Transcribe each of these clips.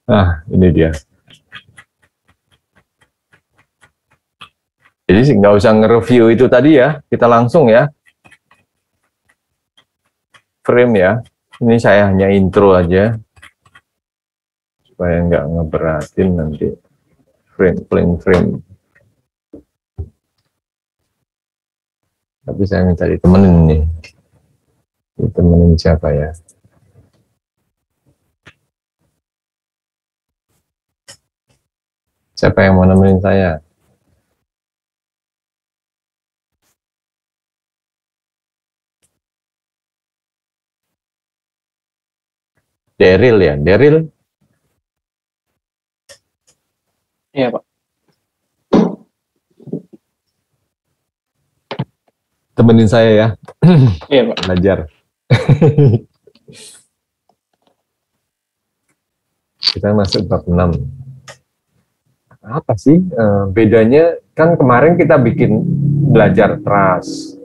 Nah, ini dia. Jadi nggak usah nge-review itu tadi ya, kita langsung ya. Frame ya. Ini saya hanya intro aja. Supaya nggak ngeberatin nanti frame. Tapi saya minta ditemenin nih. Ditemenin siapa ya? Siapa yang mau nemenin saya? Daryl ya, Daryl. Iya, Pak. Temenin saya ya. Iya, Pak. Belajar. Kita masuk bab 6. Apa sih bedanya? Kan kemarin kita bikin belajar trust.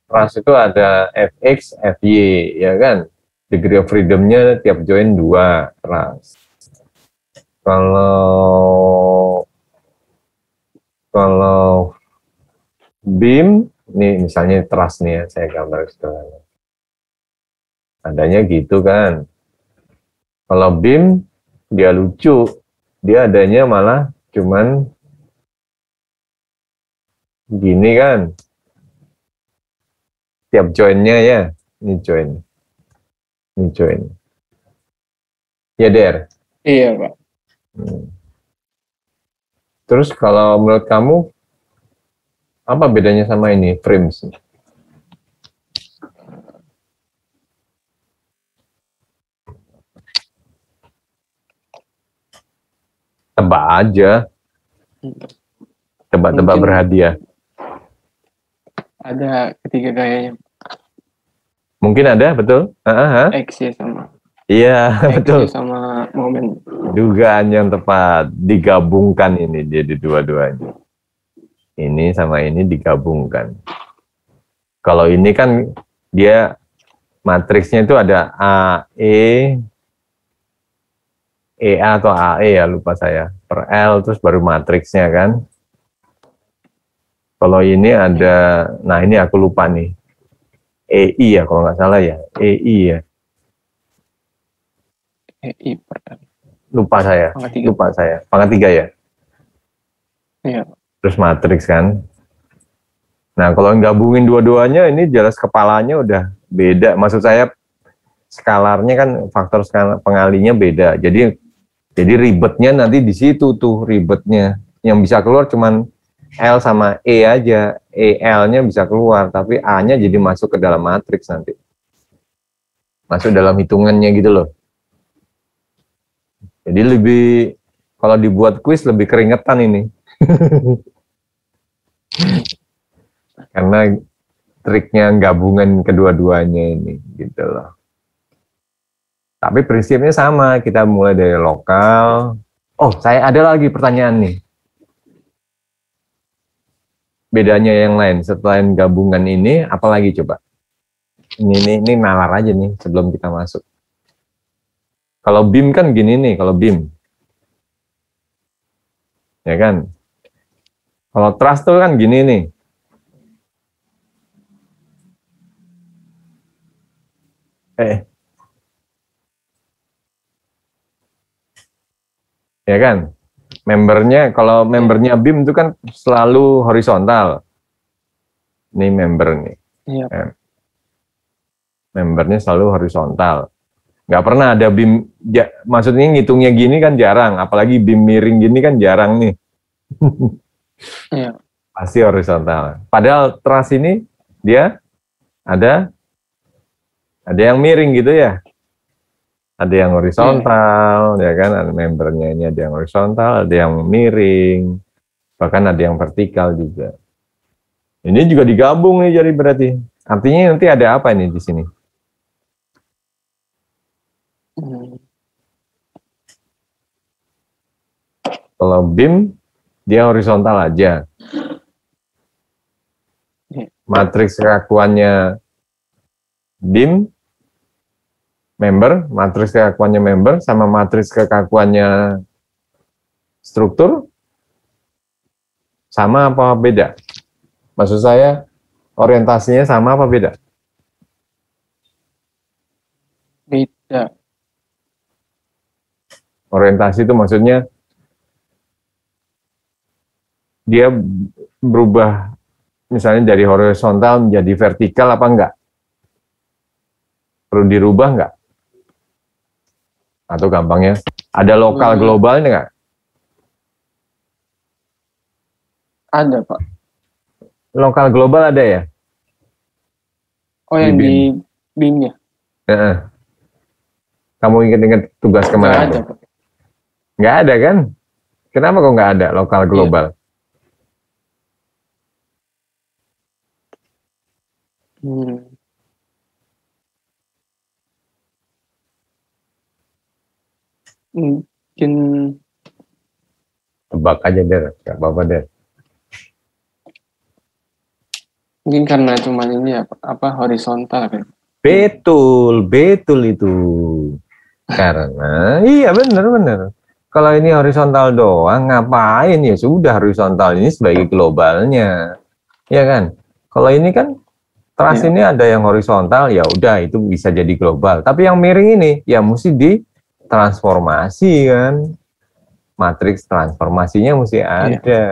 Trust itu ada Fx, Fy, ya kan? Degree of freedom-nya tiap join 2 trust. Kalau BIM, ini misalnya trust nih ya, saya gambar sekarang. Adanya gitu kan. Kalau BIM, dia lucu. Dia adanya malah cuman gini kan. Tiap join-nya ya. Ini join. Ini join. Ya, Der? Iya, Pak. Terus kalau menurut kamu, apa bedanya sama ini, frames? Tebak aja. Tebak-tebak berhadiah. Ada ketiga gayanya. Mungkin ada, betul? X ya sama. Iya, betul. X sama momen. Dugaan yang tepat. Digabungkan ini jadi dua-duanya. Ini sama ini digabungkan. Kalau ini kan dia matriksnya itu ada AE, EA atau AE ya, lupa saya. Per L terus baru matriksnya kan. Kalau ini ada, nah ini aku lupa nih. EI ya kalau nggak salah ya. EI ya. EI per L. Lupa saya. Pangkat 3 ya. Iya. Terus matriks kan. Nah, kalau gabungin dua-duanya ini jelas kepalanya udah beda. Maksud saya skalarnya kan faktor skala pengalinya beda. Jadi ribetnya nanti di situ tuh ribetnya. Yang bisa keluar cuman L sama E aja. EL-nya bisa keluar, tapi A-nya jadi masuk ke dalam matriks nanti. Masuk dalam hitungannya gitu loh. Jadi lebih, kalau dibuat kuis lebih keringetan ini. Karena triknya gabungan kedua-duanya ini, gitu loh. Tapi prinsipnya sama, kita mulai dari lokal. Oh, saya ada lagi pertanyaan nih. Bedanya yang lain, setelah gabungan ini, apalagi coba? Ini nalar aja nih sebelum kita masuk. Kalau BIM kan gini nih, kalau BIM. Ya kan? Kalau trust tuh kan gini nih. Ya kan? Membernya, kalau membernya BIM itu kan selalu horizontal. Ini member nih. Iya. Membernya selalu horizontal. Nggak pernah ada BIM, maksudnya ngitungnya gini kan jarang, apalagi BIM miring gini kan jarang nih. Iya. Pasti horizontal. Padahal truss ini dia ada yang miring gitu ya. Ada yang horizontal, ya kan? Ada membernya ini ada yang horizontal, ada yang miring, bahkan ada yang vertikal juga. Ini juga digabung nih jadi berarti. Artinya nanti ada apa ini di sini? Kalau BIM dia horizontal aja. Matriks keakuannya BIM member, matriks kekakuannya member sama matriks kekakuannya struktur sama apa beda? Maksud saya orientasinya sama apa beda? Beda. Orientasi itu maksudnya dia berubah misalnya dari horizontal menjadi vertikal apa enggak? Perlu dirubah enggak? Atau gampangnya, ada lokal globalnya enggak? Ada, Pak. Lokal global ada ya? Oh, yang di BIM-nya? Kamu ingat-ingat tugas kemarin? Nggak ada, Pak. Nggak ada kan? Kenapa kok nggak ada lokal global? Mungkin tebak aja deh, nggak apa-apa deh. Mungkin karena cuma ini apa horizontal kan? Betul itu. Karena iya benar. Kalau ini horizontal doang, ngapain ya sudah horizontal ini sebagai globalnya, ya kan? Kalau ini kan trust ini ada yang horizontal, ya udah itu bisa jadi global. Tapi yang miring ini ya mesti ditransformasi kan, matriks transformasinya mesti ada,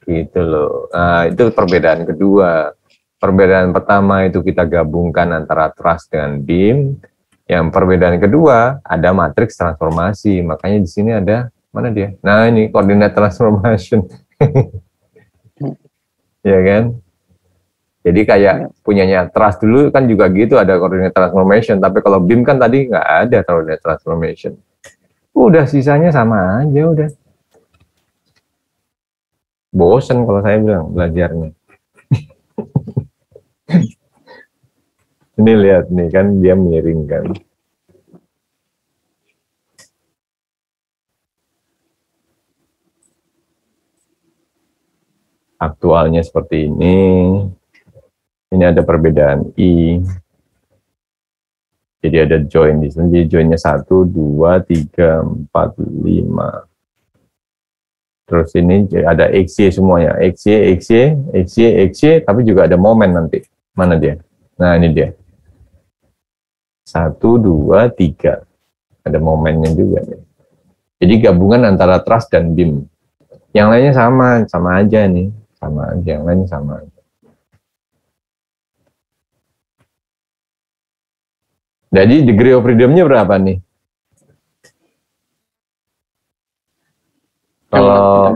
gitu loh. Nah, itu perbedaan kedua. Perbedaan pertama itu kita gabungkan antara trust dengan BIM. Yang perbedaan kedua ada matriks transformasi. Makanya di sini ada mana dia? Nah ini coordinate transformation, ya kan? Jadi kayak punyanya trust dulu kan juga gitu ada coordinate transformation. Tapi kalau BIM kan tadi nggak ada coordinate transformation. Udah sisanya sama aja udah. Bosen kalau saya bilang belajarnya. Ini lihat nih kan dia miring kan. Aktualnya seperti ini. Ini ada perbedaan I. Jadi ada join di sini. Jadi joinnya 1, 2, 3, 4, 5. Terus ini ada XY semuanya. XY, tapi juga ada momen nanti. Mana dia? Nah ini dia. 1, 2, 3. Ada momennya juga nih. Jadi gabungan antara trust dan BIM. Yang lainnya sama aja nih. Sama aja, yang lainnya sama aja. Jadi degree of freedom-nya berapa nih? Kalau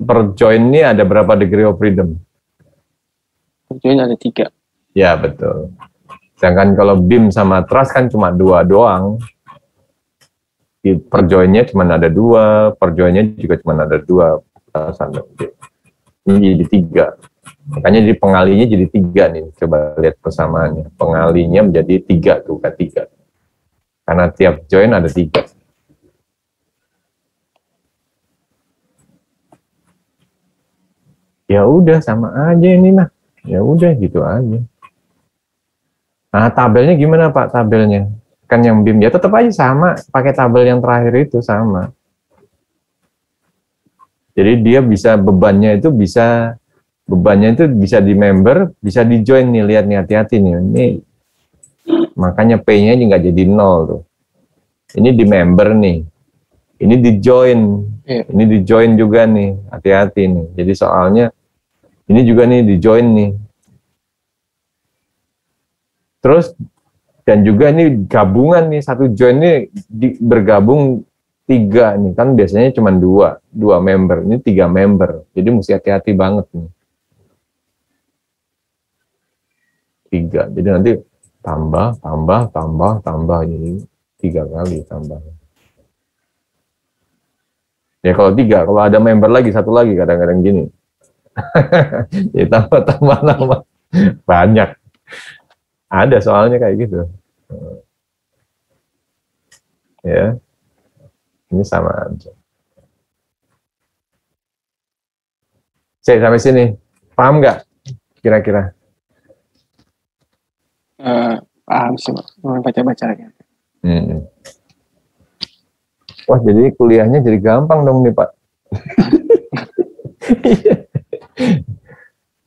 per join ini ada berapa degree of freedom? Per join ada 3. Ya betul. Sedangkan kalau BIM sama trust kan cuma 2 doang. Per join-nya cuma ada 2, per join-nya juga cuma ada 2. Ini jadi 3. Makanya di pengalinya jadi 3 nih. Coba lihat persamaannya. Pengalinya menjadi 3 tuh, kan 3. Karena tiap join ada 3. Ya udah sama aja ini mah. Ya udah gitu aja. Nah, tabelnya gimana Pak tabelnya? Kan yang BIM ya tetap aja sama, pakai tabel yang terakhir itu sama. Jadi dia bisa bebannya itu bisa di member, bisa di join nih, lihat nih hati-hati nih. Ini makanya P-nya nggak jadi 0 tuh. Ini di member nih. Ini di join. Ini di join juga nih, hati-hati nih. Jadi soalnya ini juga nih di join nih. Terus dan juga ini gabungan nih, satu join ini bergabung 3 nih, kan biasanya cuma 2 member, ini 3 member. Jadi mesti hati-hati banget nih. 3. Jadi nanti tambah jadi 3 kali tambah. Ya kalau 3, kalau ada member lagi satu lagi kadang-kadang gini. Ya tambah nama banyak. Ada soalnya kayak gitu. Ya. Ini sama aja. Sampai sini. Paham nggak kira-kira? Paham sih, Pak. Baca-baca lagi. Wah, jadi kuliahnya jadi gampang dong nih, Pak.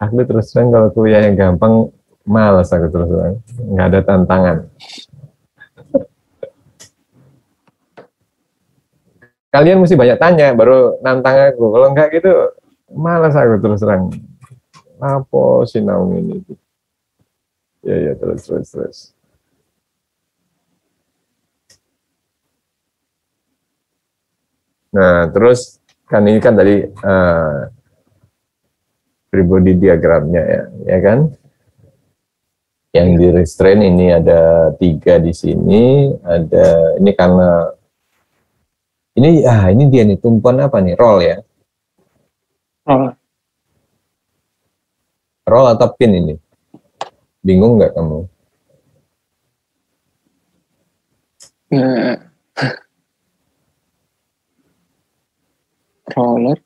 Aku terus terang kalau kuliahnya gampang, malas aku terus terang. Nggak ada tantangan. Kalian mesti banyak tanya, baru nantang aku. Kalau enggak gitu, malas aku terus terang. Apa sih naung ini? Ya, terus. Nah, terus kan ini kan tadi pribody diagramnya ya kan? Yang di restrain ini ada 3 di sini, ada ini karena ini dia nih tumpuan apa nih? Roll ya? Oh, Roll atau pin ini? Bingung nggak kamu? nah, roller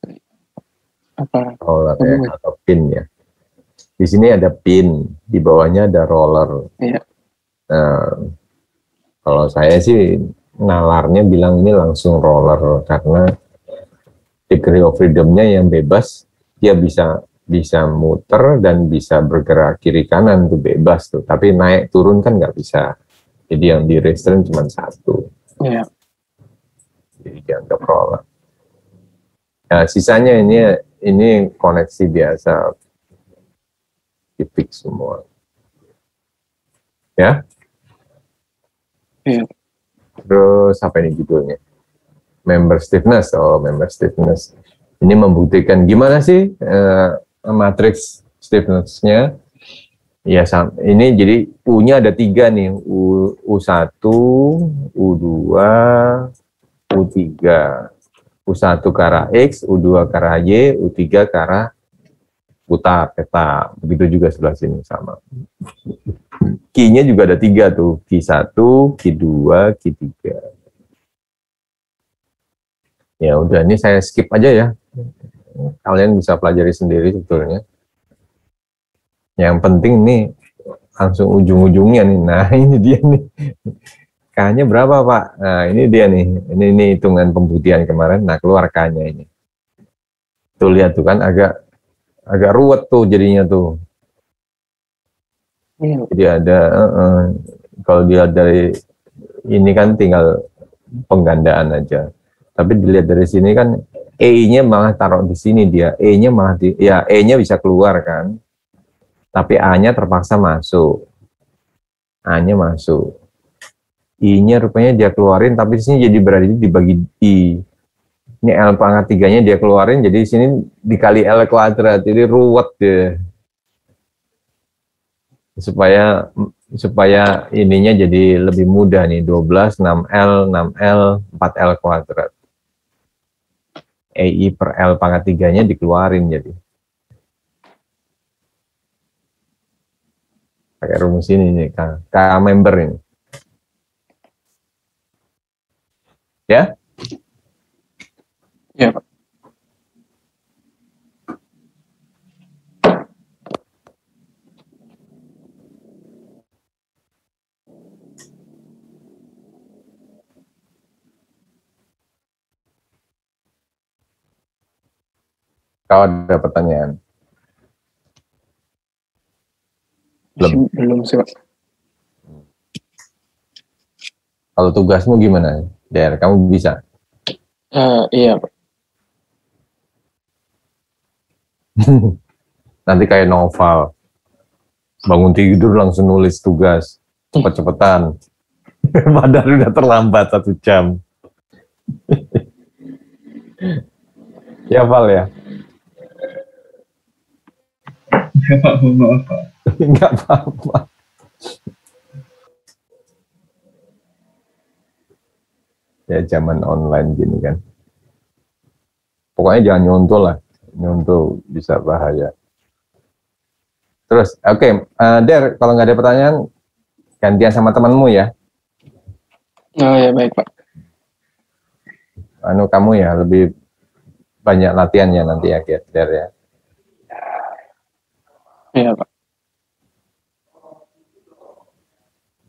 apa? Roller ya Hubungan? atau pin ya. Di sini ada pin, di bawahnya ada roller. Iya. Nah, kalau saya sih nalarnya bilang ini langsung roller karena degree of freedom-nya yang bebas, dia bisa muter dan bisa bergerak kiri kanan tuh bebas tuh. Tapi naik turun kan nggak bisa. Jadi yang di restrain cuma 1. Iya. Jadi dianggap roller. Nah, sisanya ini koneksi biasa, di fix semua. Ya. Iya. Terus apa ini judulnya? Member stiffness. Oh, member stiffness. Ini membuktikan gimana sih matriks stiffness-nya. Ya, ini jadi U-nya ada 3 nih. U1, U2, U3. U1 ke arah X, U2 ke arah Y, U3 ke arah putar, peta. Begitu juga sebelah sini sama. Q-nya juga ada 3 tuh. Q1, Q2, Q3. Ya udah, ini saya skip aja ya. Kalian bisa pelajari sendiri sebetulnya. Yang penting nih langsung ujung-ujungnya nih. Nah, ini dia nih. K-nya berapa, Pak? Nah, ini dia nih. Ini hitungan pembuktian kemarin. Nah, keluar K-nya ini. Tuh lihat tuh kan agak ruwet tuh jadinya tuh. Iya. Jadi ada kalau dilihat dari ini kan tinggal penggandaan aja. Tapi dilihat dari sini kan E-nya malah taruh di sini dia. E-nya malah E-nya bisa keluar kan. Tapi A-nya terpaksa masuk. A-nya masuk. I-nya rupanya dia keluarin, tapi di sini jadi berarti dibagi I. Ini L pangkat 3-nya dia keluarin, jadi di sini dikali L kuadrat. Jadi ruwet deh. Supaya ininya jadi lebih mudah nih. 12, 6L, 6L, 4L kuadrat. EI per L pangkat 3-nya dikeluarin jadi. Pakai rumus ini nih, K member ini. Ya? Iya, Pak. Kalau ada pertanyaan. Belum sih, Pak. Kalau tugasmu gimana, Der? Kamu bisa? Iya, Pak. Nanti kayak novel. Bangun tidur langsung nulis tugas. Cepet-cepetan. Padahal udah terlambat 1 jam. Ya, Val ya? Ya, Pak. Maaf, Pak. Enggak apa-apa. Ya, zaman online gini kan. Pokoknya jangan nyontoh lah. Nyontoh bisa bahaya. Terus, oke, Der, kalau nggak ada pertanyaan, gantian sama temanmu ya. Oh ya, baik, Pak. Kamu ya, lebih banyak latihannya nanti ya, Der ya. Iya, Pak.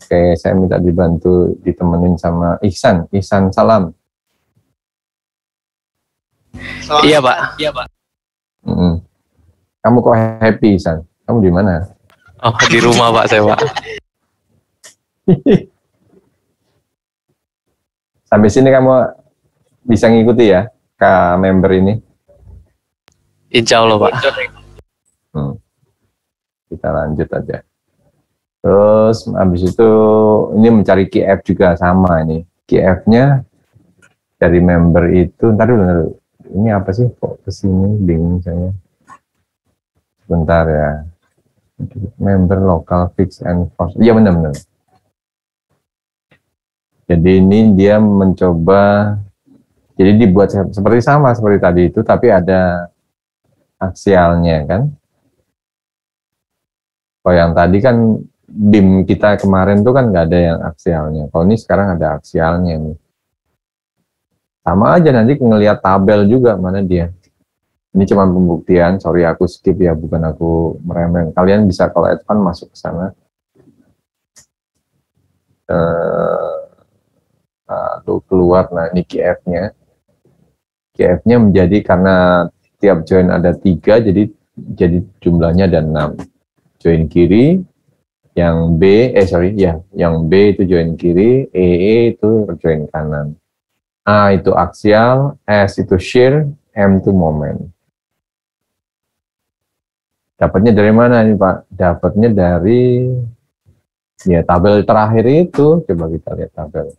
Oke, saya minta dibantu ditemenin sama Ihsan. Ihsan, salam. Iya Pak. Iya Pak. Kamu kok happy, Ihsan? Kamu di mana? Oh, di rumah Pak saya Pak. Sampai sini kamu bisa ngikuti ya ke member ini? Insya Allah Pak. Kita lanjut aja. Terus habis itu ini mencari KF juga sama ini. KF-nya dari member itu, ntar dulu. Ini apa sih kok kesini bingung saya. Sebentar ya. Member local fix and force. Iya benar. Jadi ini dia mencoba, jadi dibuat seperti sama seperti tadi itu, tapi ada aksialnya kan. Kalau yang tadi kan BIM kita kemarin tuh kan nggak ada yang aksialnya. Kalau ini sekarang ada aksialnya nih. Sama aja nanti ngelihat tabel juga mana dia. Ini cuma pembuktian, sorry aku skip ya, bukan aku meremeh. Kalian bisa kalau advance masuk ke sana. Tuh keluar, nah ini KF-nya. KF-nya menjadi karena tiap join ada 3, jadi jumlahnya ada 6. Join kiri, yang B itu join kiri, EE itu join kanan. A itu aksial, S itu shear, M itu moment. Dapatnya dari mana nih Pak? Dapatnya dari ya tabel terakhir itu. Coba kita lihat tabel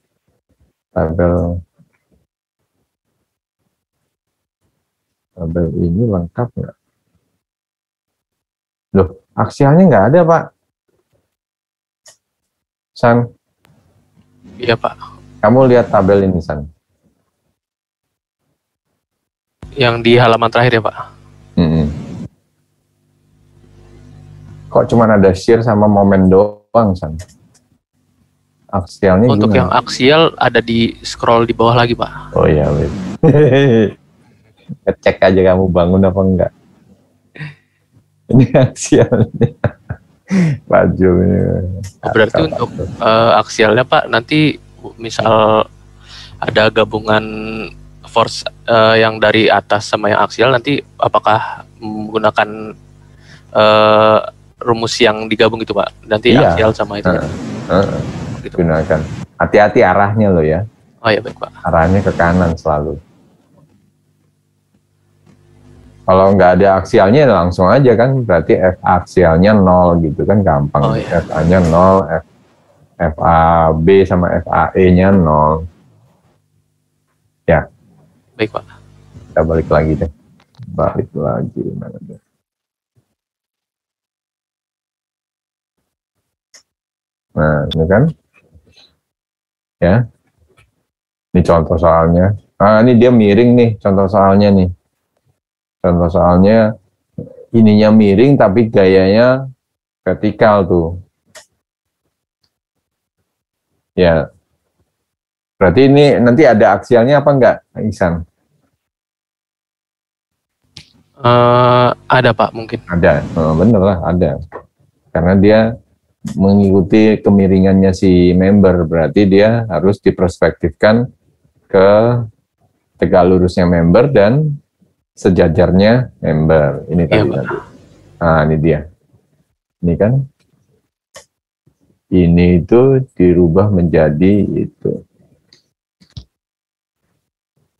ini lengkap nggak? Loh, aksialnya nggak ada Pak. San. Iya Pak. Kamu lihat tabel ini San. Yang di halaman terakhir ya Pak. Kok cuma ada shear sama momen doang San? Aksialnya untuk gimana? yang aksial ada di scroll di bawah lagi Pak. Oh iya, cek aja kamu bangun apa enggak. Ini aksialnya. Pak Jo ini. Berarti untuk aksialnya Pak, nanti misal ada gabungan force yang dari atas sama yang aksial, nanti apakah menggunakan rumus yang digabung itu Pak? Nanti iya. Aksial sama itu. Gitu. Gunakan. Hati-hati arahnya loh ya. Oh ya baik Pak. Arahnya ke kanan selalu. Kalau nggak ada aksialnya langsung aja kan, berarti F aksialnya 0 gitu kan, gampang. Oh, iya. FA-nya 0, FAB sama FAE-nya 0. Ya. Baik Pak. Kita balik lagi deh. Balik lagi mana deh. Nah, ini kan. Ya. Ini contoh soalnya. Ini dia miring nih, contoh soalnya nih. Contoh soalnya ininya miring tapi gayanya vertikal tuh. Ya. Berarti ini nanti ada aksialnya apa enggak, Ihsan? Ada Pak, mungkin. Ada, bener lah ada. Karena dia mengikuti kemiringannya si member, berarti dia harus diperspektifkan ke tegak lurusnya member dan sejajarnya member. Ini tadi. Nah, ini dia. Ini kan. Ini itu dirubah menjadi itu.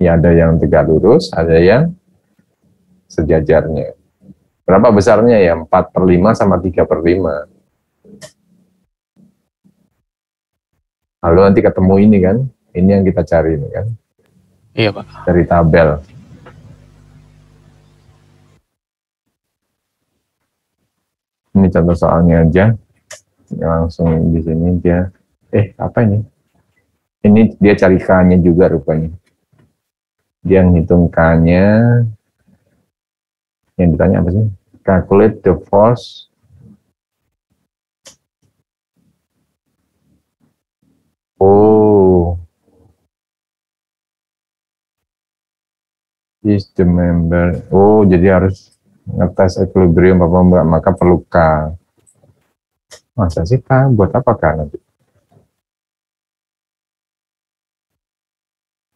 Ya, ada yang tegak lurus, ada yang sejajarnya. Berapa besarnya ya? 4/5 sama 3/5. Lalu nanti ketemu ini kan, ini yang kita cari ini kan. Iya Pak. Dari tabel. Ini contoh soalnya aja. Langsung di sini dia, apa ini? Ini dia cari K-nya juga rupanya. Dia ngitung K-nya. Yang ditanya apa sih? Calculate the force. Oh. Is the member. Oh, jadi harus ngetes equilibrium apa enggak, maka perlu K. Masa sih K? Buat apa K nanti?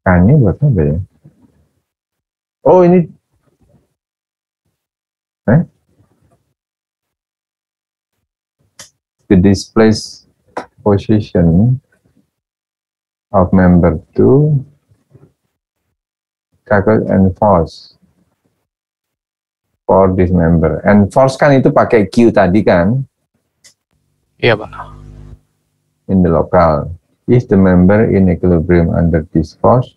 K-nya buat apa ya? Oh ini, the displaced position of member 2 calculate and force for this member. And force kan itu pakai Q tadi kan? Iya Pak. In the local. Is the member in equilibrium under this force?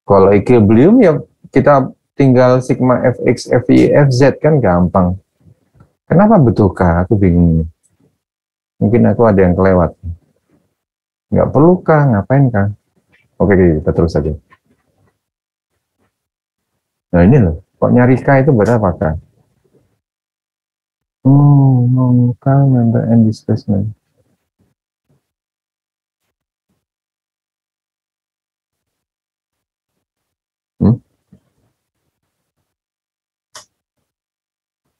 Kalau equilibrium ya kita tinggal sigma fx, fy, fz kan gampang. Kenapa betul K? Aku bingung. Mungkin aku ada yang kelewat. Nggak perlu K, ngapain K? Oke, kita terus saja. Nah ini loh, kok nyari K itu berapa K? K member and displacement.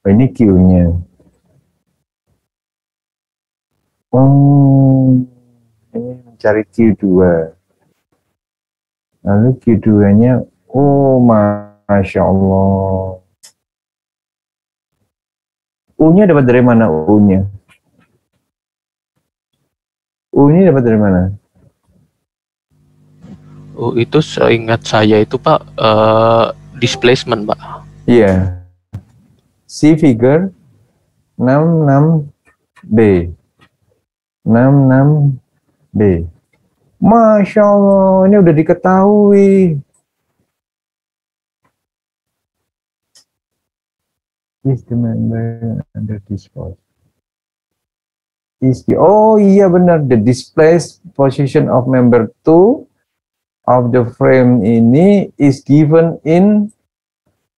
Oh, ini Q-nya. Ini mencari Q2. Lalu Q2-nya, Masya Allah. U-nya dapat dari mana U-nya? U-nya dapat dari mana? Itu seingat saya itu Pak, displacement Pak. Iya. See figure 66B. 66B. Masya Allah, ini udah diketahui. Is the member under this force? Oh iya benar, the displaced position of member 2 of the frame ini is given in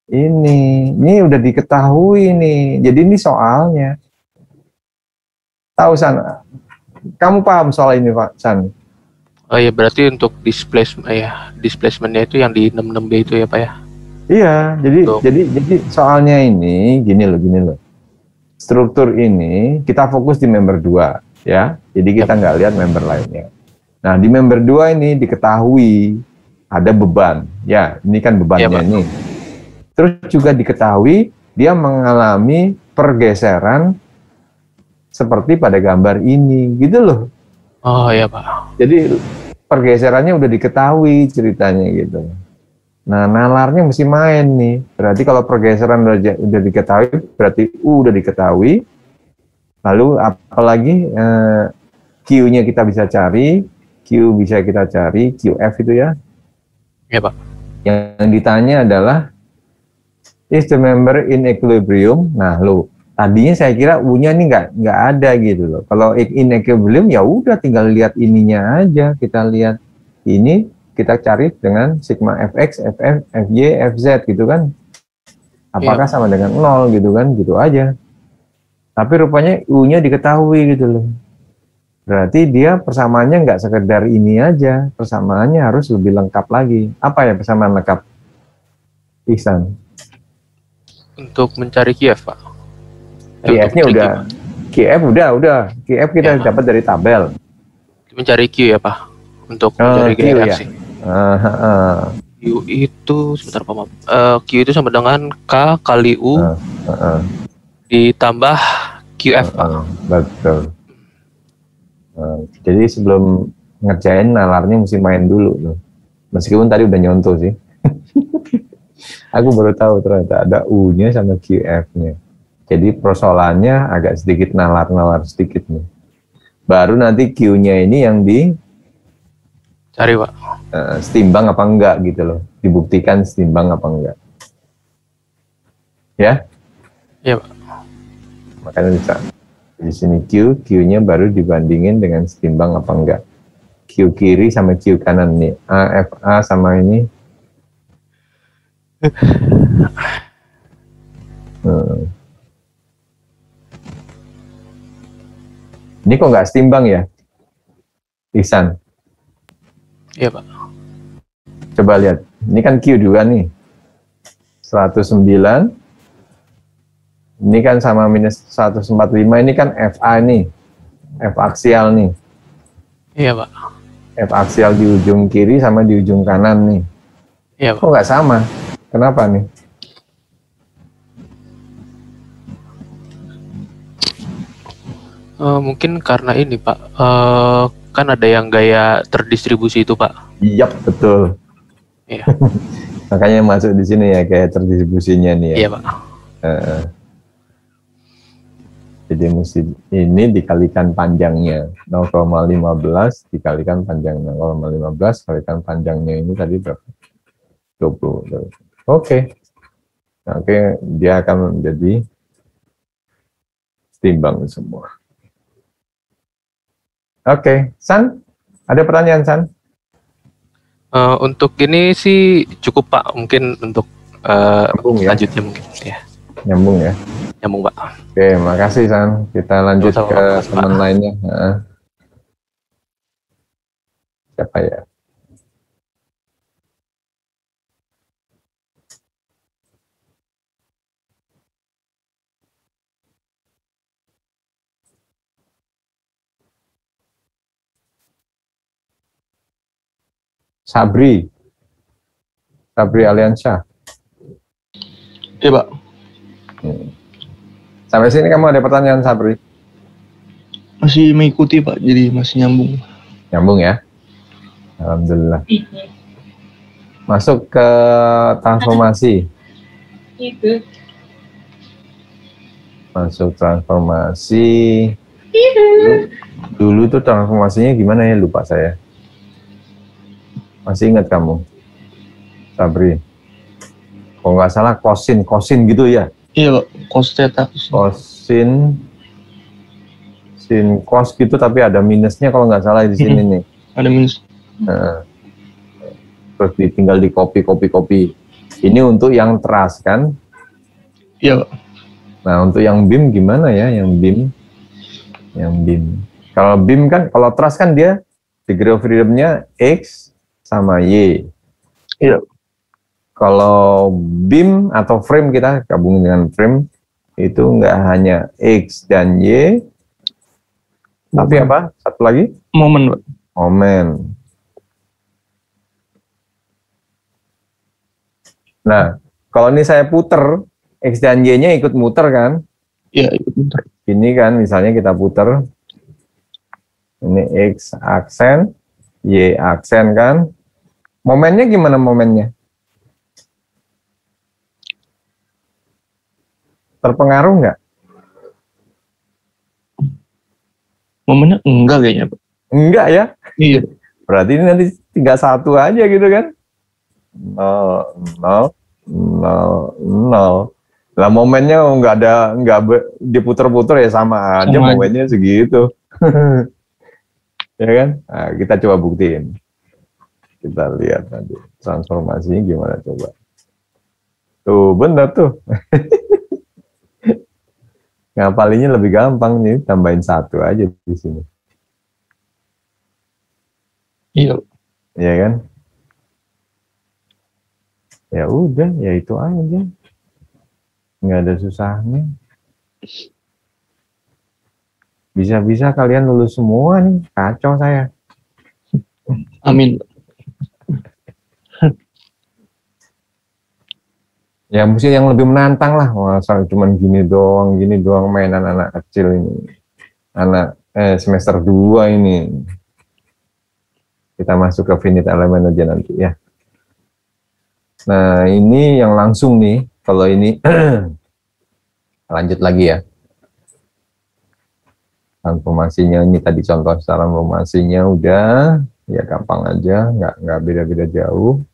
ini udah diketahui nih. Jadi ini soalnya. Tahu San? Kamu paham soal ini Pak San? Oh iya, berarti untuk displacementnya itu yang di 66B itu ya Pak ya? Iya, jadi soalnya ini gini loh. Struktur ini kita fokus di member 2 ya. Jadi kita nggak lihat member lainnya. Nah, di member 2 ini diketahui ada beban. Ya, ini kan bebannya nih. Terus juga diketahui dia mengalami pergeseran seperti pada gambar ini, gitu loh. Oh iya Pak. Jadi pergeserannya udah diketahui ceritanya gitu. Nah, nalarnya mesti main nih. Berarti kalau pergeseran udah diketahui, berarti U udah diketahui. Lalu apalagi Q-nya kita bisa cari, Q bisa kita cari, QF itu ya. Iya Pak. Yang ditanya adalah is the member in equilibrium? Nah, tadinya saya kira U-nya ini nggak ada gitu loh. Kalau in equilibrium ya udah tinggal lihat ininya aja. Kita lihat ini, kita cari dengan sigma fx, ff, fy, fz gitu kan. Apakah sama dengan 0 gitu kan, gitu aja. Tapi rupanya U-nya diketahui gitu loh. Berarti dia persamaannya nggak sekedar ini aja. Persamaannya harus lebih lengkap lagi. Apa ya persamaan lengkap? Ihsan. Untuk mencari QF Pak. QF-nya udah. QF udah. QF kita dapat dari tabel. Mencari Q ya Pak. Untuk mencari Q reaksi. Ya. Q itu sebentar Pak maaf. Q itu sama dengan K kali U ditambah QF Pak. Betul. Jadi sebelum ngerjain nalarnya mesti main dulu loh. Meskipun tadi udah nyontoh sih. Aku baru tahu ternyata ada U-nya sama QF-nya. Jadi persoalannya agak sedikit nalar sedikit nih. Baru nanti Q-nya ini yang cari Pak. Setimbang apa enggak gitu loh. Dibuktikan setimbang apa enggak. Ya? Iya Pak. Makanya bisa. Di sini Q-nya baru dibandingin dengan setimbang apa enggak. Q kiri sama Q kanan nih. AFA sama ini. Ini kok nggak setimbang ya, Ihsan? Iya Pak. Coba lihat, ini kan Q juga nih, 109. Ini kan sama minus 145, ini kan FA nih, F aksial nih. Iya, Pak. F aksial di ujung kiri sama di ujung kanan nih. Iya, Pak. Kok nggak sama? Kenapa nih? Mungkin karena ini, Pak. Kan ada yang gaya terdistribusi itu, Pak. Iya, betul. Iya. Makanya masuk di sini ya, kayak terdistribusinya nih ya. Iya, Pak. Jadi mesti ini dikalikan panjangnya 0,15 dikalikan panjangnya 0,15 kalikan panjangnya ini tadi berapa? 20. Oke. Oke, dia akan menjadi timbang semua. Oke, San, ada pertanyaan San? Untuk ini sih cukup, Pak. Mungkin untuk Nyambung ya? selanjutnya mungkin. Ya, Nyambung ya? nyambung, Pak. Oke, makasih San. Kita lanjut Sama-sama, ke Pak. teman lainnya. Siapa ya? Sabri Aliansyah. Iya, Pak. Sampai sini kamu ada pertanyaan Sabri? Masih mengikuti, Pak. Jadi masih nyambung. Nyambung ya? Alhamdulillah. Masuk ke transformasi. Masuk transformasi. Dulu tuh transformasinya gimana ya? Lupa saya. Masih ingat kamu? Sabri? Kalau nggak salah kosin gitu ya? Iya, Pak. Cos theta. Kosin, sin cos gitu tapi ada minusnya kalau nggak salah di sini nih. Ada minus. Terus tinggal di copy. Ini untuk yang trust kan? Iya, Pak. Nah untuk yang BIM gimana ya? Yang BIM. Kalau BIM kan, kalau trust kan dia degree of freedom-nya X sama Y. Iya. Kalau BIM atau frame kita gabungin dengan frame itu nggak hanya X dan Y, tapi apa? Satu lagi? Momen, Pak. Momen. Nah, kalau ini saya puter, X dan Y-nya ikut muter kan? Iya, ikut bentar. Ini kan, misalnya kita puter, ini X aksen, Y aksen kan? Momennya gimana momennya? Terpengaruh nggak? Momennya enggak kayaknya, Pak. Enggak ya? Iya. Berarti ini nanti 31 aja gitu kan? 0, 0. Lah momennya nggak diputer-puter ya sama aja momennya segitu. Ya kan? Nah, kita coba buktiin. Kita lihat nanti transformasinya gimana coba. Tuh bener tuh. Ngapalinnya lebih gampang nih, tambahin 1 aja di sini. Iya. Iya kan? Ya udah, ya itu aja. Nggak ada susahnya. Bisa-bisa kalian lulus semua nih, kacau saya. Amin. Ya mesti yang lebih menantang lah, masa cuman gini doang mainan anak kecil ini. Semester 2 ini. Kita masuk ke finite element aja nanti ya. Nah ini yang langsung nih, kalau ini lanjut lagi ya. Transformasinya ini tadi contoh transformasinya udah, ya gampang aja, nggak beda-beda jauh.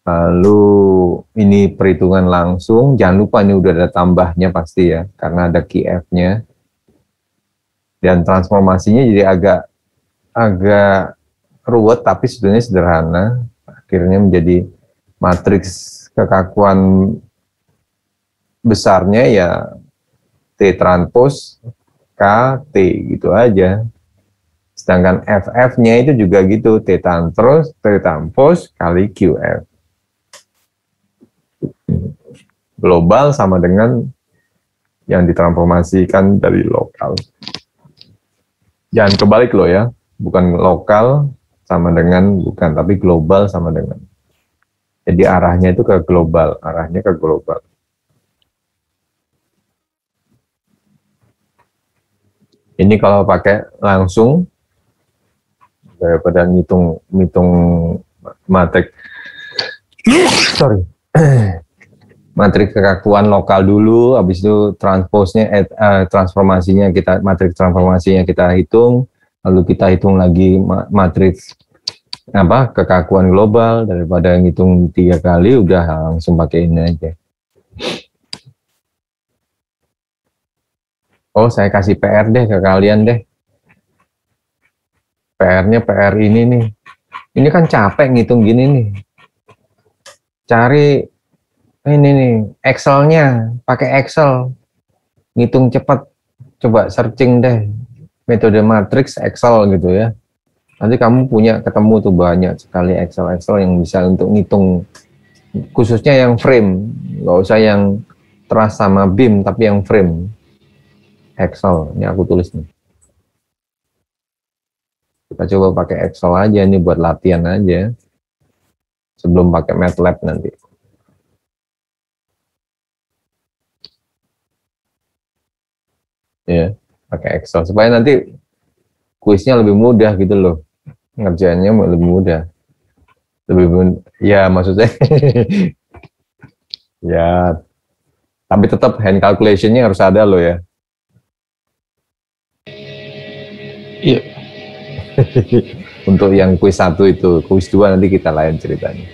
Lalu ini perhitungan langsung, jangan lupa ini udah ada tambahnya pasti ya, karena ada key F-nya. Dan transformasinya jadi agak ruwet, tapi sebetulnya sederhana. Akhirnya menjadi matriks kekakuan besarnya ya T transpose K, T gitu aja. Sedangkan FF-nya itu juga gitu, T transpose kali QF. Global sama dengan yang ditransformasikan dari lokal. Jangan kebalik loh ya. Bukan lokal sama dengan bukan, tapi global sama dengan. Jadi arahnya itu ke global, arahnya ke global. Ini kalau pakai langsung daripada ngitung matrik matrik kekakuan lokal dulu, habis itu transformasinya kita matrik transformasinya kita hitung, lalu kita hitung lagi matriks kekakuan global, daripada ngitung 3 kali udah langsung pakai ini aja. Oh, saya kasih PR deh ke kalian deh. PR-nya PR ini nih. Ini kan capek ngitung gini nih. Cari ini nih Excel-nya, pakai Excel. Ngitung cepat. Coba searching deh metode matriks Excel gitu ya. Nanti kamu ketemu tuh banyak sekali Excel yang bisa untuk ngitung, khususnya yang frame, nggak usah yang truss sama beam, tapi yang frame Excel. Ini aku tulis nih. Kita coba pakai Excel aja nih buat latihan aja, sebelum pakai MATLAB nanti. Ya, pakai Excel supaya nanti kuisnya lebih mudah gitu loh. Ngerjainnya lebih mudah. Ya maksudnya ya, tapi tetap hand calculation-nya harus ada loh ya. Iya. Untuk yang kuis 1 itu, kuis 2 nanti kita lain ceritanya.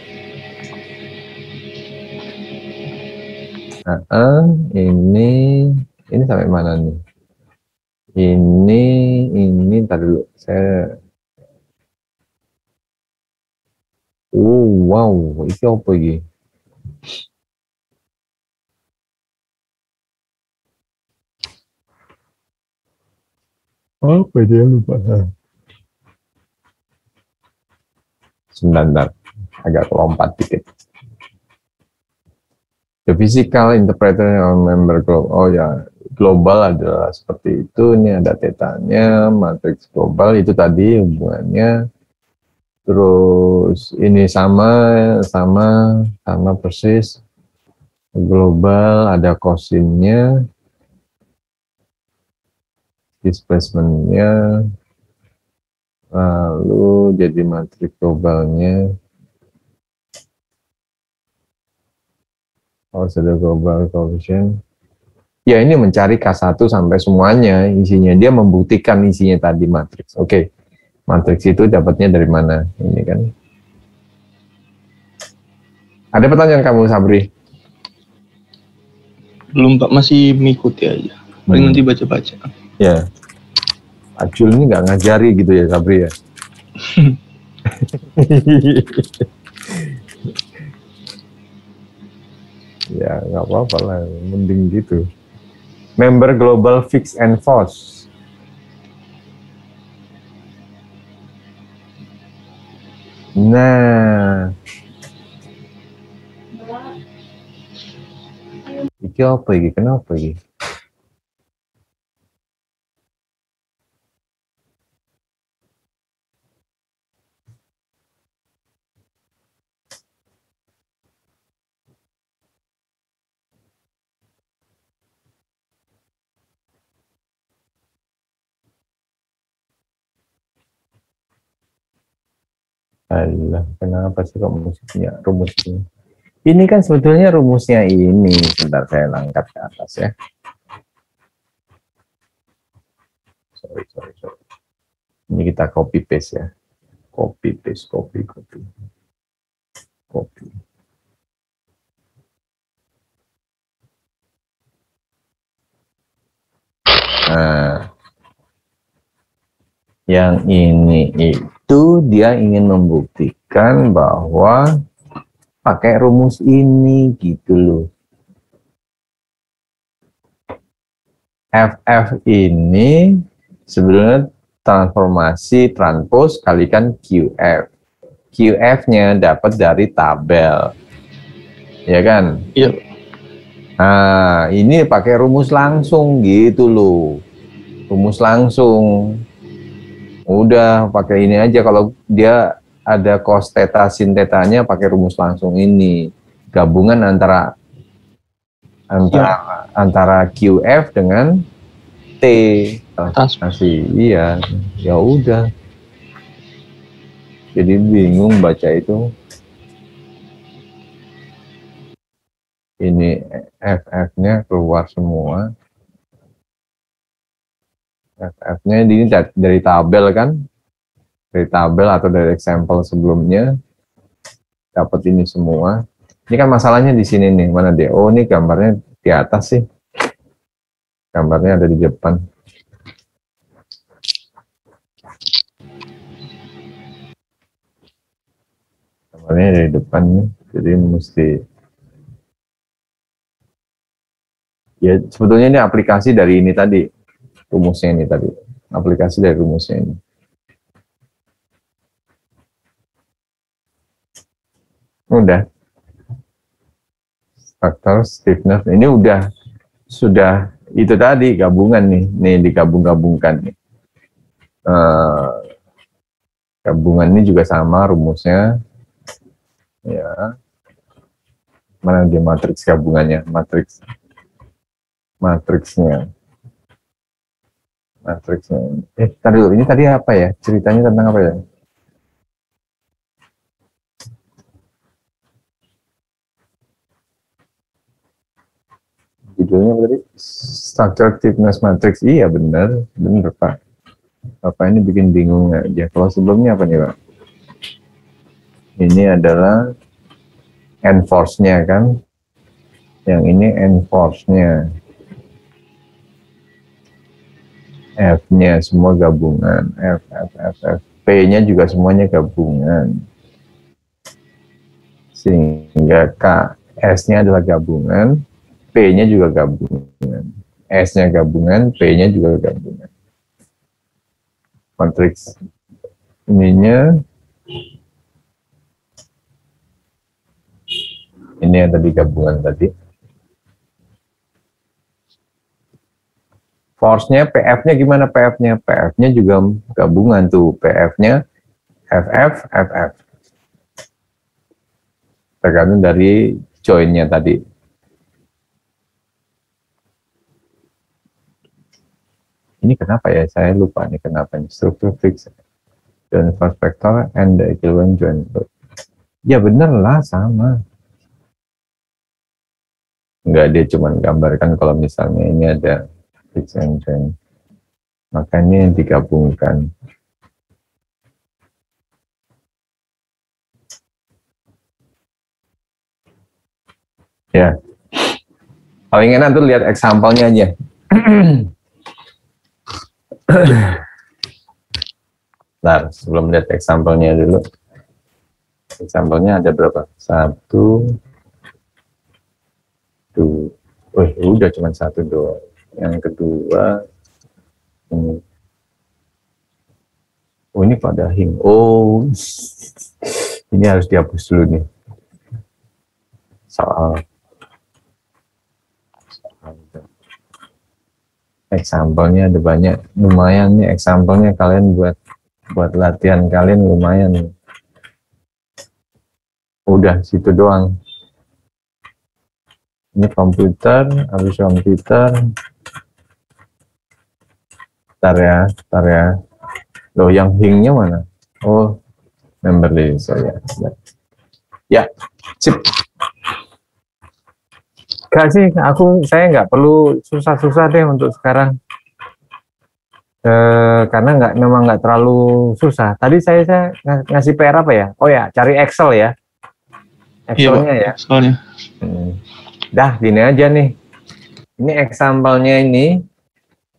Ini sampai mana nih? Ini tadi dulu saya. Wow, ini apa ini? Apa dia lupa? Sebentar, agak lompat dikit. The physical interpreter of member global. Oh ya, global adalah seperti itu. Ini ada tetanya, matriks global itu tadi hubungannya. Terus ini sama persis. Global ada cosinnya, displacement-nya, lalu jadi matriks globalnya. Oh, sudah global coefficient. Ya, ini mencari K1 sampai semuanya isinya. Dia membuktikan isinya tadi matriks. Oke. Matriks itu dapatnya dari mana? Ini kan. Ada pertanyaan kamu, Sabri? Belum Pak, masih mengikuti aja. Paling nanti baca-baca. Ya. Pak Jul ini nggak ngajari gitu ya, Sabri ya? Ya, nggak apa-apa lah. Mending gitu. Member global fixed and force. Nah, iki apa iki? Kenapa iki? Alah, kenapa sih kok musiknya rumusnya? Ini kan sebetulnya rumusnya ini. Sebentar saya angkat ke atas ya. Sorry. Ini kita copy paste ya. Copy. Nah, yang ini itu dia ingin membuktikan bahwa pakai rumus ini gitu loh. FF ini sebenarnya transformasi transpose kalikan QF. QF-nya dapat dari tabel. Ya kan? Iya. Nah, ini pakai rumus langsung gitu loh. Rumus langsung. Udah pakai ini aja, kalau dia ada cos theta sin tetanya pakai rumus langsung ini. Gabungan antara QF dengan T. Transformasi. Iya, ya udah. Jadi bingung baca itu. Ini FF-nya keluar semua. FF-nya ini dari tabel kan? Dari tabel atau dari example sebelumnya. Dapat ini semua. Ini kan masalahnya di sini nih. Mana dia? Oh, ini gambarnya di atas sih. Gambarnya ada di depan. Gambarnya dari depan nih. Jadi mesti... Ya, sebetulnya ini aplikasi dari ini tadi, rumusnya ini tadi, aplikasi dari rumusnya ini. Udah, faktor stiffness ini sudah itu tadi gabungan nih digabung-gabungkan nih. Gabungan ini juga sama rumusnya, ya. Mana dia matriks gabungannya, matriksnya. Tadi dulu, ini tadi apa ya? Ceritanya tentang apa ya? Judulnya apa tadi? Structure Stiffness Matrix. Iya benar Pak. Bapak ini bikin bingung aja. Kalau sebelumnya apa nih Pak? Ini adalah N-force-nya kan? Yang ini N-force-nya. F-nya semua gabungan, F. P-nya juga semuanya gabungan. Sehingga K, S-nya adalah gabungan, P-nya juga gabungan. S-nya gabungan, P-nya juga gabungan. Matriks ininya, ini yang tadi gabungan tadi. Force-nya, PF-nya gimana PF-nya? PF-nya juga gabungan tuh, PF-nya FF. Tergantung dari join-nya tadi. Ini kenapa ya? Saya lupa nih kenapa. Struktur fix dan first vector and the equivalent join. Ya bener lah, sama. Enggak, dia cuma gambarkan kalau misalnya ini ada fix and join, makanya digabungkan. Ya, paling enak tuh lihat example-nya aja. Bentar, sebelum lihat example-nya dulu. Example-nya ada berapa? 1, 2. Udah cuma 1 doang. Yang kedua, ini. Oh, ini pada hing. Oh, ini harus dihapus dulu nih. Soal example-nya ada banyak. Lumayan nih example-nya, kalian buat latihan kalian lumayan nih. Udah situ doang. Ini komputer, habis komputer. Bentar ya. Loh, yang hingnya mana? Oh, member list saya. Ya, sip. Gak sih, saya nggak perlu susah-susah deh untuk sekarang. Karena memang nggak terlalu susah. Tadi saya ngasih PR apa ya? Oh ya, cari Excel ya. Excelnya ya. Excelnya. Dah, gini aja nih. Ini example-nya ini.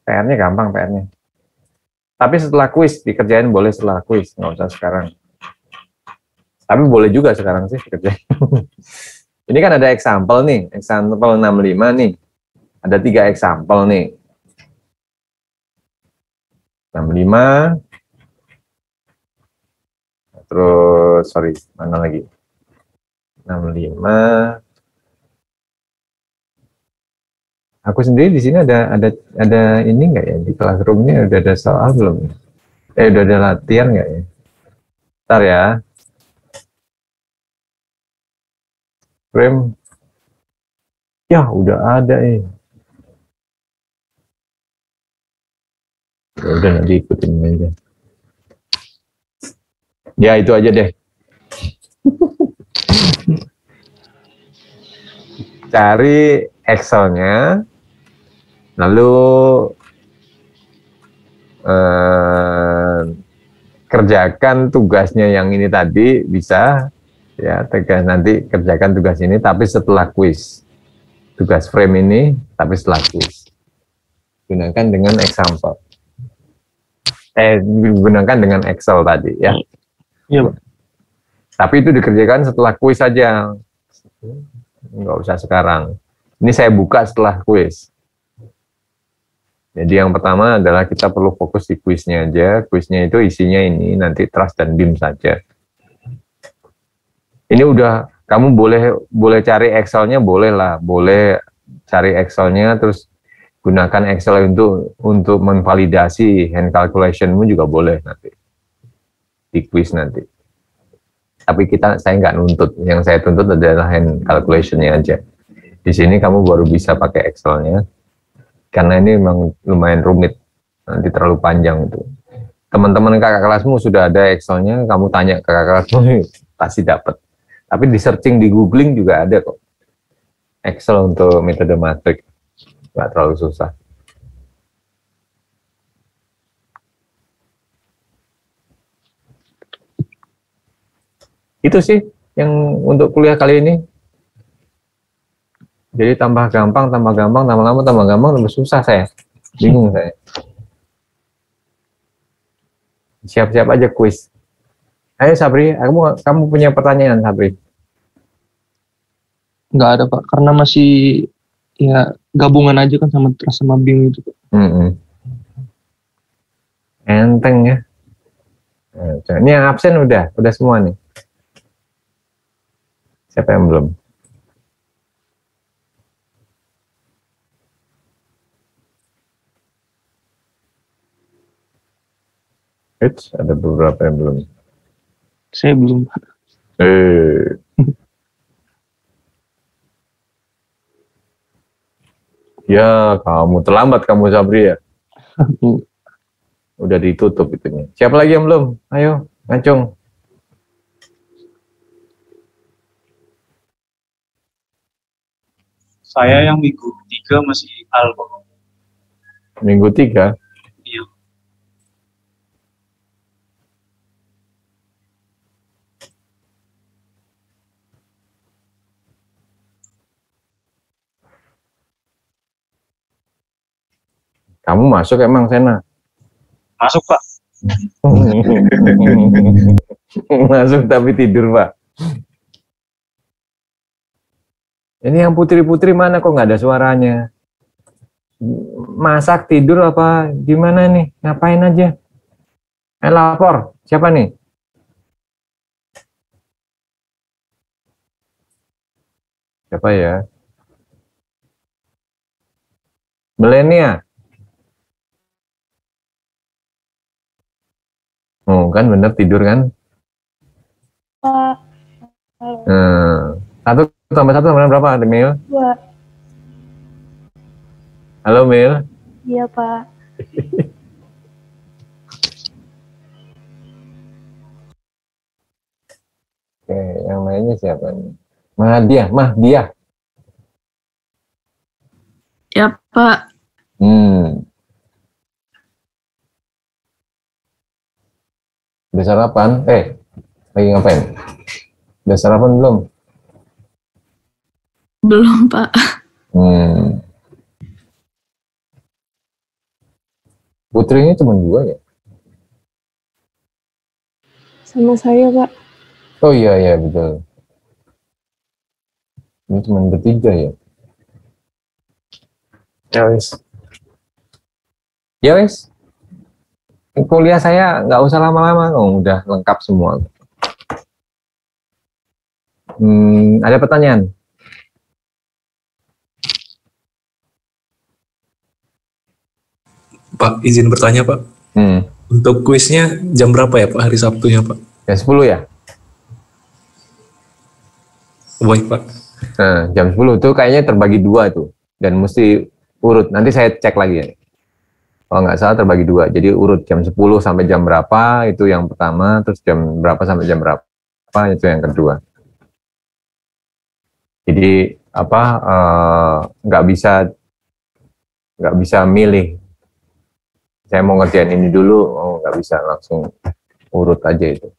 PR-nya gampang PR-nya. Tapi setelah kuis, dikerjain boleh setelah kuis, nggak usah sekarang. Tapi boleh juga sekarang sih dikerjain. Ini kan ada example nih, example 65 nih. Ada 3 example nih. 65. Terus, mana lagi? 65. Aku sendiri di sini ada ini nggak ya, di classroom-nya udah ada soal belum? Udah ada latihan nggak ya? Ntar ya. Frame. Ya, udah ada Ya udah nanti ikutin aja. Ya, itu aja deh. Cari Excel-nya, lalu kerjakan tugasnya yang ini tadi, bisa ya, nanti kerjakan tugas ini tapi setelah kuis. Tugas frame ini tapi setelah kuis. Gunakan dengan example. Gunakan dengan Excel tadi ya. Iya, Pak. Tapi itu dikerjakan setelah kuis saja. Nggak usah sekarang. Ini saya buka setelah kuis. Jadi yang pertama adalah kita perlu fokus di kuisnya aja. Kuisnya itu isinya ini, nanti trust dan BIM saja. Ini udah, kamu boleh cari Excel-nya, boleh lah. Boleh cari Excel-nya, terus gunakan Excel untuk memvalidasi hand calculation-mu juga boleh nanti. Di kuis nanti. Tapi saya nggak nuntut. Yang saya tuntut adalah hand calculation-nya aja. Di sini kamu baru bisa pakai Excel-nya, karena ini memang lumayan rumit, nanti terlalu panjang itu. Teman-teman kakak kelasmu sudah ada Excel-nya, kamu tanya ke kakak kelasmu, pasti dapat. Tapi di searching, di googling juga ada kok. Excel untuk metode matrik, nggak terlalu susah. Itu sih yang untuk kuliah kali ini. Jadi tambah gampang, lama-lama tambah gampang, tambah susah saya. Bingung saya. Siap-siap aja kuis. Ayo Sabri, kamu punya pertanyaan Sabri? Nggak ada, Pak. Karena masih ya gabungan aja kan sama BIM itu, Pak. Enteng ya. Ini yang absen udah semua nih. Siapa yang belum? Ada beberapa yang belum. Saya belum. Ya, kamu terlambat kamu Sabri ya. Udah ditutup itunya. Siapa lagi yang belum? Ayo, ngacung. Saya yang minggu 3 masih Alko. Minggu 3? Iya. Kamu masuk emang Sena? Masuk, Pak. Masuk tapi tidur, Pak. Ini yang putri-putri mana kok nggak ada suaranya? Masak, tidur apa gimana nih? Ngapain aja? Lapor. Siapa nih? Siapa ya? Melenia. Oh, kan bener tidur kan? Pak. Satu tambah satu sama berapa, Mil? 2. Halo, Mil. Iya, Pak. Oke, yang lainnya siapa nih? Mahdia. Ya, Pak. Udah sarapan? Lagi ngapain? Udah sarapan belum? Belum, Pak. Putrinya cuma 2 ya? Sama saya, Pak. Oh iya betul. Ini cuma bertiga ya? Ya wes. Kuliah saya nggak usah lama-lama, udah lengkap semua. Ada pertanyaan? Pak, izin bertanya Pak. Untuk kuisnya jam berapa ya Pak, hari Sabtunya Pak? Jam 10 ya? Baik Pak. Nah, jam 10 itu kayaknya terbagi 2 tuh. Dan mesti urut. Nanti saya cek lagi ya. Kalau nggak salah terbagi 2. Jadi urut jam 10 sampai jam berapa itu yang pertama, terus jam berapa sampai jam berapa itu yang kedua. Jadi nggak bisa milih. Saya mau ngerjain ini dulu, nggak bisa langsung urut aja itu.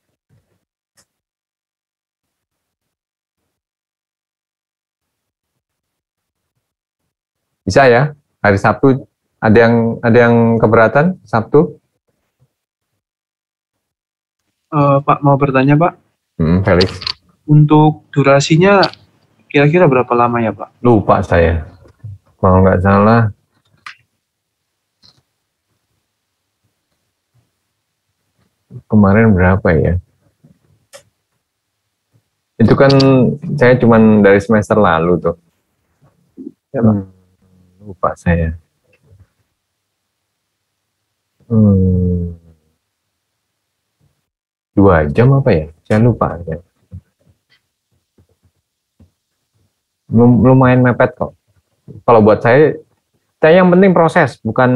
Bisa ya, hari Sabtu ada yang keberatan Sabtu? Pak mau bertanya Pak, Felix. untuk durasinya kira-kira berapa lama ya Pak? Lupa saya. Kalau nggak salah kemarin berapa ya? Itu kan saya cuman dari semester lalu tuh. Ya, Pak. Lupa saya. 2 jam apa ya? Saya lupa. Ya. Lumayan mepet kok. Kalau buat saya yang penting proses, bukan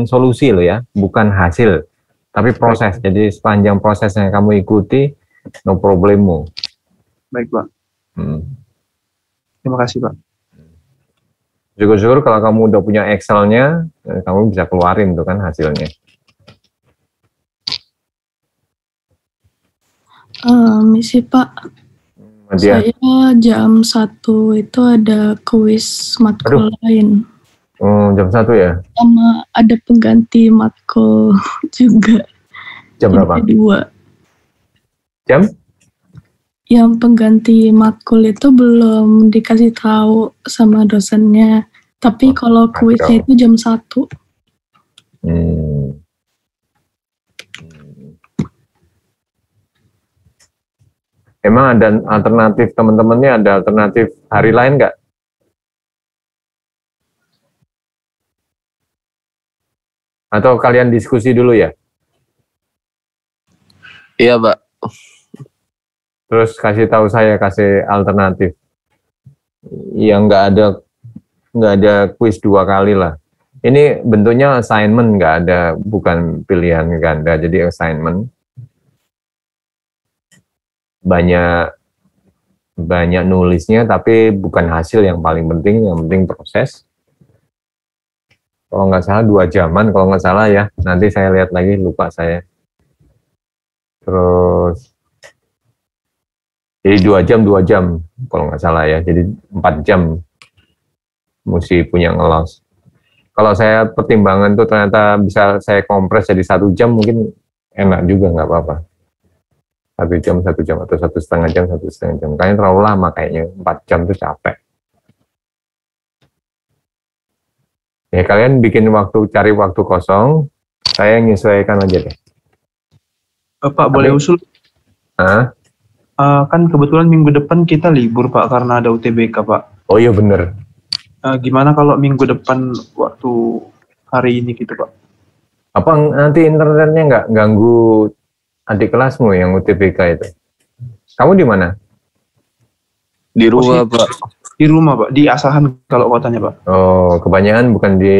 solusi loh ya, bukan hasil, tapi proses. Jadi sepanjang proses yang kamu ikuti, no problemo. Baik Pak. Terima kasih Pak. Syukur-syukur kalau kamu udah punya Excel-nya, kamu bisa keluarin tuh kan hasilnya. Misi Pak, Dia. saya jam 1 itu ada kuis matkul lain. Jam 1 ya? Sama ada pengganti matkul juga. Jam berapa? 2. Jam? Yang pengganti matkul itu belum dikasih tahu sama dosennya. Tapi kalau kuisnya itu jam 1. Emang ada alternatif teman-temannya, ada alternatif hari lain nggak? Atau kalian diskusi dulu ya? Iya, Pak. Terus kasih tahu saya, kasih alternatif. Yang nggak ada kuis 2 kali lah. Ini bentuknya assignment, nggak ada, bukan pilihan ganda, jadi assignment. Banyak nulisnya, tapi bukan hasil yang paling penting, yang penting proses. Kalau nggak salah 2 jaman, kalau nggak salah ya. Nanti saya lihat lagi, lupa saya. Terus, jadi 2 jam, kalau nggak salah ya. Jadi 4 jam mesti punya ngelos. Kalau saya pertimbangan tuh ternyata bisa saya kompres jadi 1 jam, mungkin enak juga, nggak apa-apa. 1 jam, atau 1,5 jam, 1,5 jam. Kayaknya terlalu lama kayaknya, 4 jam tuh capek. Ya kalian bikin waktu, cari waktu kosong, saya menyesuaikan aja deh. Pak boleh usul? Kan kebetulan minggu depan kita libur Pak, karena ada UTBK Pak. Oh iya bener. Gimana kalau minggu depan waktu hari ini gitu Pak? Apa nanti internetnya nggak ganggu adik kelasmu yang UTBK itu? Kamu di mana? Di rumah, Pak. Di rumah, Pak. Di Asahan kalau kotanya, Pak. Oh, kebanyakan bukan di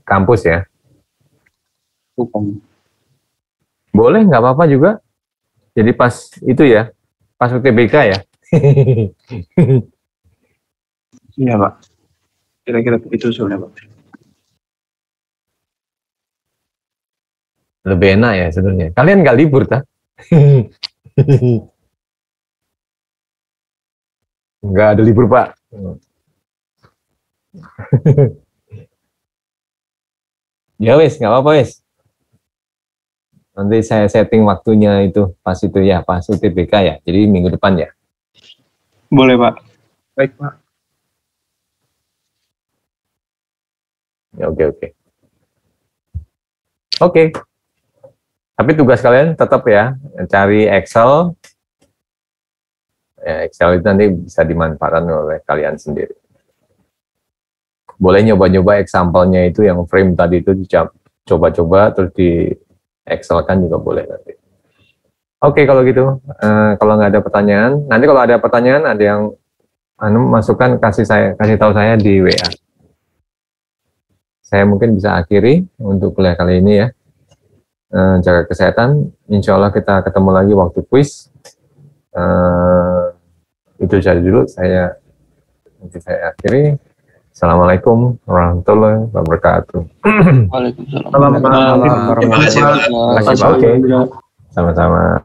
kampus ya? Bukan. Boleh, nggak apa-apa juga. Jadi pas itu ya, pas UTBK ya? Iya, Pak. Kira-kira itu usulnya, Pak. Lebih enak ya sebenarnya. Kalian nggak libur, tak? Nggak ada libur, Pak. Ya wes, nggak apa-apa wes. Nanti saya setting waktunya itu pas itu ya, pas UTBK ya. Jadi minggu depan ya. Boleh, Pak. Baik, Pak. Ya, oke. Oke. Tapi tugas kalian tetap ya, cari Excel. Ya, Excel itu nanti bisa dimanfaatkan oleh kalian sendiri. Boleh nyoba-nyoba example-nya itu yang frame tadi itu coba-coba terus di Excel kan juga boleh nanti. Oke, kalau gitu, kalau nggak ada pertanyaan, nanti kalau ada pertanyaan, ada yang masukkan, kasih tahu saya di WA. Saya mungkin bisa akhiri untuk kuliah kali ini ya. Jaga kesehatan, insya Allah kita ketemu lagi waktu quiz. Itu saja dulu, nanti saya akhiri. Assalamualaikum warahmatullahi wabarakatuh. Waalaikumsalam. Terima kasih, Pak. Terima kasih, Pak. Oke. Sama-sama.